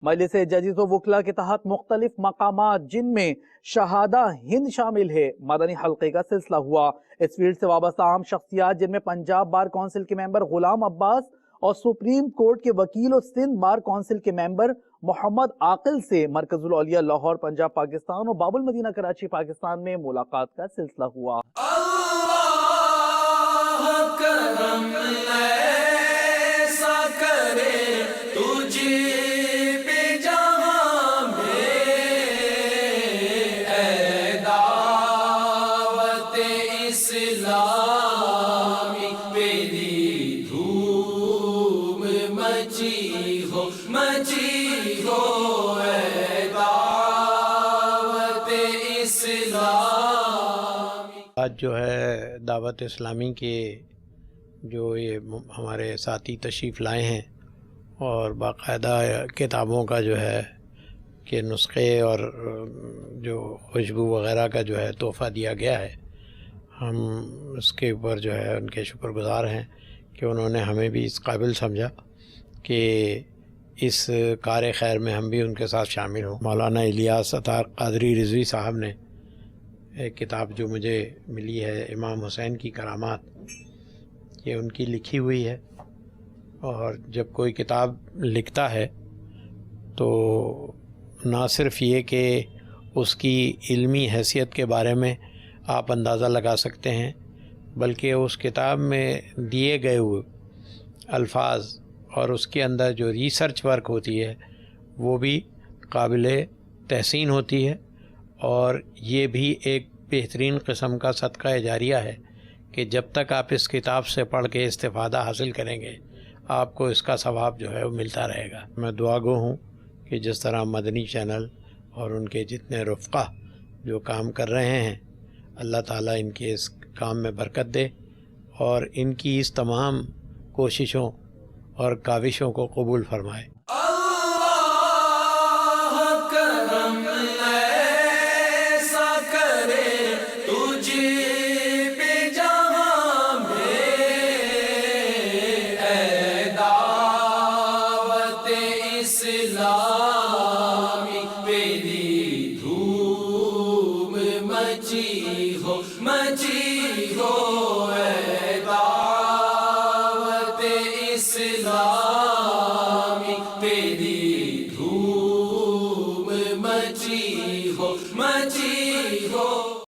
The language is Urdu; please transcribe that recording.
مجلس ججز و وکلا کے تحت مختلف مقامات جن میں شہادہ ہند شامل ہے مدنی حلقے کا سلسلہ ہوا۔ اس فیلڈ سے وابستہ عام شخصیات جن میں پنجاب بار کونسل کے ممبر غلام عباس اور سپریم کورٹ کے وکیل اور سندھ بار کونسل کے ممبر محمد عاقل سے مرکز العلیا لاہور پنجاب پاکستان اور باب المدینہ کراچی پاکستان میں ملاقات کا سلسلہ ہوا۔ آج جو ہے دعوت اسلامی کے جو یہ ہمارے ساتھی تشریف لائے ہیں اور باقاعدہ کتابوں کا جو ہے کہ نسخے اور جو خوشبو وغیرہ کا جو ہے تحفہ دیا گیا ہے، ہم اس کے اوپر جو ہے ان کے شکر گزار ہیں کہ انہوں نے ہمیں بھی اس قابل سمجھا کہ اس کار خیر میں ہم بھی ان کے ساتھ شامل ہوں۔ مولانا الیاس عطار قادری رضوی صاحب نے ایک کتاب جو مجھے ملی ہے امام حسین کی کرامات، یہ ان کی لکھی ہوئی ہے، اور جب کوئی کتاب لکھتا ہے تو نہ صرف یہ کہ اس کی علمی حیثیت کے بارے میں آپ اندازہ لگا سکتے ہیں، بلکہ اس کتاب میں دیے گئے ہوئے الفاظ اور اس کے اندر جو ریسرچ ورک ہوتی ہے وہ بھی قابل تحسین ہوتی ہے، اور یہ بھی ایک بہترین قسم کا صدقہ جاریہ ہے کہ جب تک آپ اس کتاب سے پڑھ کے استفادہ حاصل کریں گے آپ کو اس کا ثواب جو ہے وہ ملتا رہے گا۔ میں دعا گو ہوں کہ جس طرح مدنی چینل اور ان کے جتنے رفقا جو کام کر رہے ہیں، اللہ تعالیٰ ان کے اس کام میں برکت دے اور ان کی اس تمام کوششوں اور کاوشوں کو قبول فرمائے۔